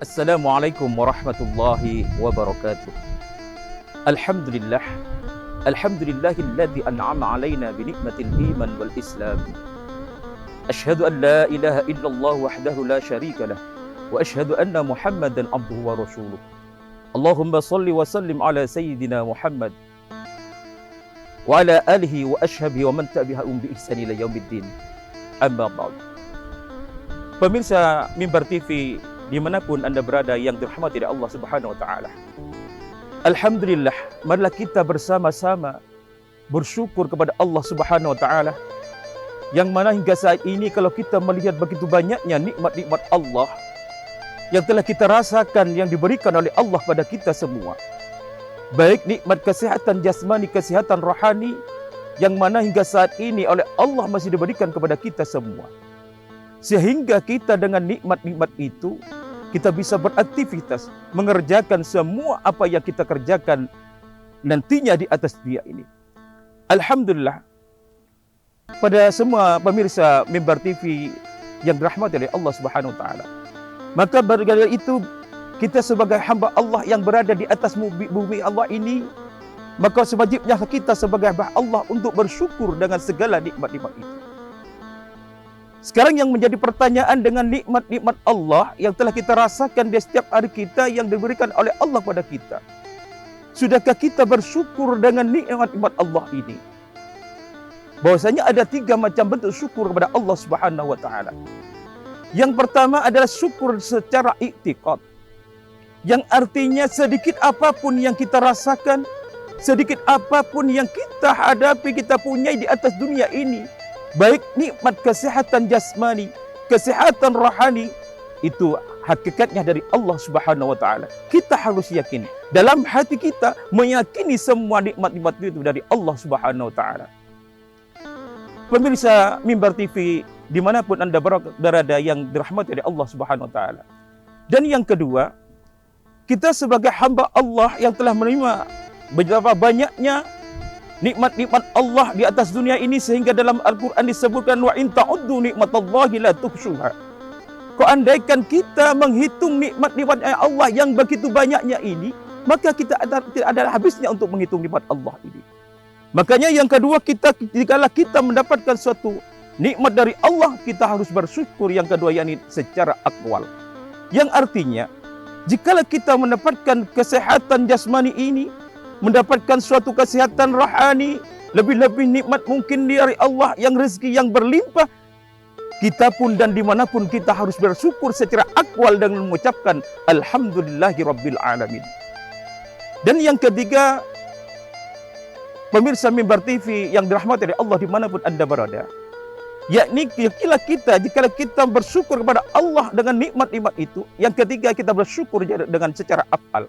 Assalamualaikum warahmatullahi wabarakatuh. Alhamdulillah. Alhamdulillahilladzi an'ama alaina bi ni'matil iman wal islam. Asyhadu an la ilaha illallah wahdahu la syarika lah wa asyhadu anna Muhammadan abduhu wa rasuluh. Allahumma salli wa sallim ala sayyidina Muhammad wa ala alihi wa ashabihi wa man tabi'ahum bi ihsan ila yaumiddin. Amma ba'd. Pemirsa Mimbar TV dimanapun Anda berada yang dirahmati oleh Allah Subhanahu wa Ta'ala, alhamdulillah, marilah kita bersama-sama bersyukur kepada Allah Subhanahu wa Ta'ala, yang mana hingga saat ini kalau kita melihat begitu banyaknya nikmat-nikmat Allah yang telah kita rasakan, yang diberikan oleh Allah pada kita semua, baik nikmat kesehatan jasmani, kesehatan rohani, yang mana hingga saat ini oleh Allah masih diberikan kepada kita semua, sehingga kita dengan nikmat-nikmat itu kita bisa beraktivitas, mengerjakan semua apa yang kita kerjakan nantinya di atas dunia ini. Alhamdulillah, pada semua pemirsa Mimbar TV yang dirahmati oleh Allah Subhanahu wa Ta'ala, maka bergaya itu kita sebagai hamba Allah yang berada di atas bumi Allah ini, maka sewajibnya kita sebagai hamba Allah untuk bersyukur dengan segala nikmat-nikmat itu. Sekarang yang menjadi pertanyaan dengan nikmat-nikmat Allah yang telah kita rasakan di setiap hari kita yang diberikan oleh Allah pada kita, sudahkah kita bersyukur dengan nikmat-nikmat Allah ini? Bahwasanya ada 3 macam bentuk syukur kepada Allah Subhanahu wa Ta'ala. Yang pertama adalah syukur secara i'tiqad, yang artinya sedikit apapun yang kita rasakan, sedikit apapun yang kita hadapi, kita punyai di atas dunia ini, baik nikmat kesehatan jasmani, kesehatan rohani, itu hakikatnya dari Allah Subhanahu wa Ta'ala. Kita harus yakin, dalam hati kita meyakini semua nikmat-nikmat itu dari Allah Subhanahu wa Ta'ala. Pemirsa Mimbar TV dimanapun Anda berada yang dirahmati oleh Allah Subhanahu wa Ta'ala. Dan yang kedua, kita sebagai hamba Allah yang telah menerima betapa banyaknya nikmat-nikmat Allah di atas dunia ini, sehingga dalam Al-Quran disebutkan wa in ta'uddu nikmatallahi la tuhsuha. Kau andaikan kita menghitung nikmat-nikmat Allah yang begitu banyaknya ini, maka kita tidak ada habisnya untuk menghitung nikmat Allah ini. Makanya yang kedua, jikalau kita mendapatkan suatu nikmat dari Allah, kita harus bersyukur. Yang kedua, yakni secara akwal, yang artinya jikalau kita mendapatkan kesehatan jasmani ini, mendapatkan suatu kesehatan rohani, lebih-lebih nikmat mungkin dari Allah yang rezeki yang berlimpah, kita pun dan dimanapun kita harus bersyukur secara akwal dengan mengucapkan Alhamdulillahi Rabbil Alamin. Dan yang ketiga, pemirsa Mimbar TV yang dirahmati oleh Allah dimanapun Anda berada, yakni jika kita bersyukur kepada Allah dengan nikmat-nikmat itu, yang ketiga kita bersyukur dengan secara af'al,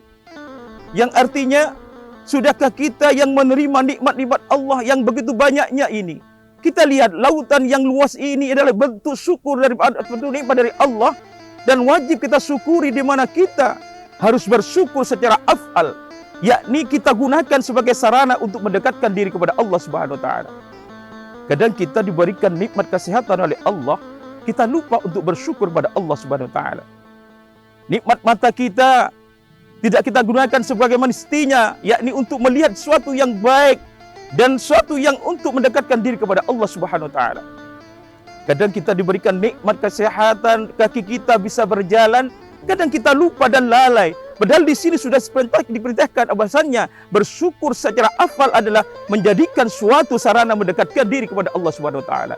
yang artinya sudahkah kita yang menerima nikmat-nikmat Allah yang begitu banyaknya ini? Kita lihat lautan yang luas ini adalah bentuk syukur daripada nikmat dari Allah, dan wajib kita syukuri, di mana kita harus bersyukur secara af'al, yakni kita gunakan sebagai sarana untuk mendekatkan diri kepada Allah Subhanahu wa Ta'ala. Kadang kita diberikan nikmat kesehatan oleh Allah, kita lupa untuk bersyukur pada Allah Subhanahu wa Ta'ala. Nikmat mata kita tidak kita gunakan sebagaimana mestinya, yakni untuk melihat sesuatu yang baik dan sesuatu yang untuk mendekatkan diri kepada Allah Subhanahu wa Ta'ala. Kadang kita diberikan nikmat kesehatan, kaki kita bisa berjalan, kadang kita lupa dan lalai. Padahal di sini sudah diperintahkan bahwasannya bersyukur secara afal adalah menjadikan suatu sarana mendekatkan diri kepada Allah Subhanahu wa Ta'ala.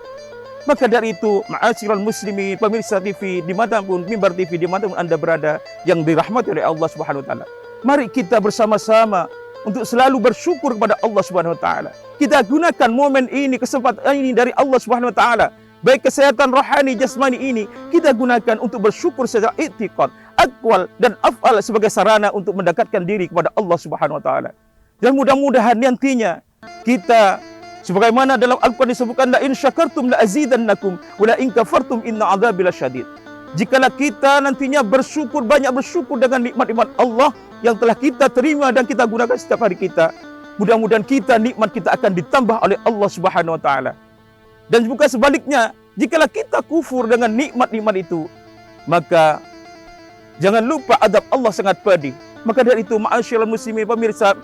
Maka dari itu, ma'asyiral muslimin, pemirsa TV dimanapun, Mimbar TV dimanapun Anda berada yang dirahmati oleh Allah Subhanahu wa Ta'ala, mari kita bersama-sama untuk selalu bersyukur kepada Allah Subhanahu wa Ta'ala. Kita gunakan momen ini, kesempatan ini dari Allah Subhanahu wa Ta'ala, baik kesehatan rohani jasmani ini, kita gunakan untuk bersyukur secara i'tiqad, akwal dan af'al sebagai sarana untuk mendekatkan diri kepada Allah Subhanahu wa Ta'ala. Dan mudah-mudahan nantinya kita, sebagaimana dalam Al-Quran disebutkan, la in syakartum la azidannakum wa la in kafartum inna adzabi lasyadid. Jikalau kita nantinya bersyukur, banyak bersyukur dengan nikmat-nikmat Allah yang telah kita terima dan kita gunakan setiap hari kita, mudah-mudahan nikmat kita akan ditambah oleh Allah Subhanahu wa Ta'ala. Dan bukan sebaliknya, jikalau kita kufur dengan nikmat-nikmat itu, maka Jangan lupa adab Allah sangat pedih. Maka dari itu, ma'asyiral muslimin pemirsa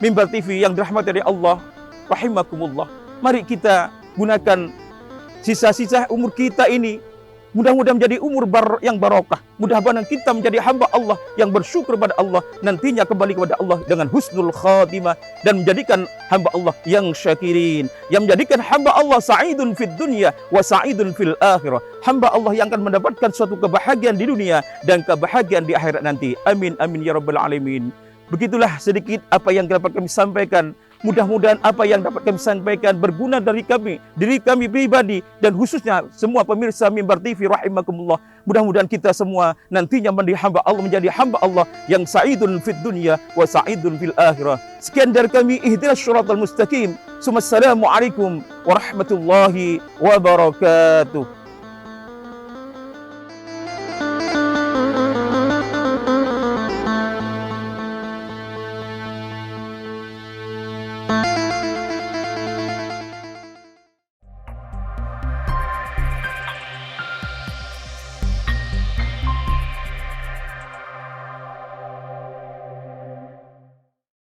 Mimbar TV yang dirahmati oleh Allah, rahimakumullah. Mari kita gunakan sisa-sisa umur kita ini mudah-mudahan menjadi umur yang barokah. Mudah-mudahan kita menjadi hamba Allah yang bersyukur pada Allah, nantinya kembali kepada Allah dengan husnul khatimah, dan menjadikan hamba Allah yang syakirin, yang menjadikan hamba Allah sa'idun fid dunya wa sa'idun fil akhirah. Hamba Allah yang akan mendapatkan suatu kebahagiaan di dunia dan kebahagiaan di akhirat nanti. Amin amin ya rabbal alamin. Begitulah sedikit apa yang dapat kami sampaikan. Mudah-mudahan apa yang dapat kami sampaikan berguna dari kami, diri kami pribadi, dan khususnya semua pemirsa Mimbar TV rahimakumullah. Mudah-mudahan kita semua nantinya menjadi hamba Allah, menjadi hamba Allah yang sa'idun fid dunya wa sa'idun fil akhirah. Sekian dari kami, ihdinas syiratal mustaqim. Assalamualaikum warahmatullahi wabarakatuh.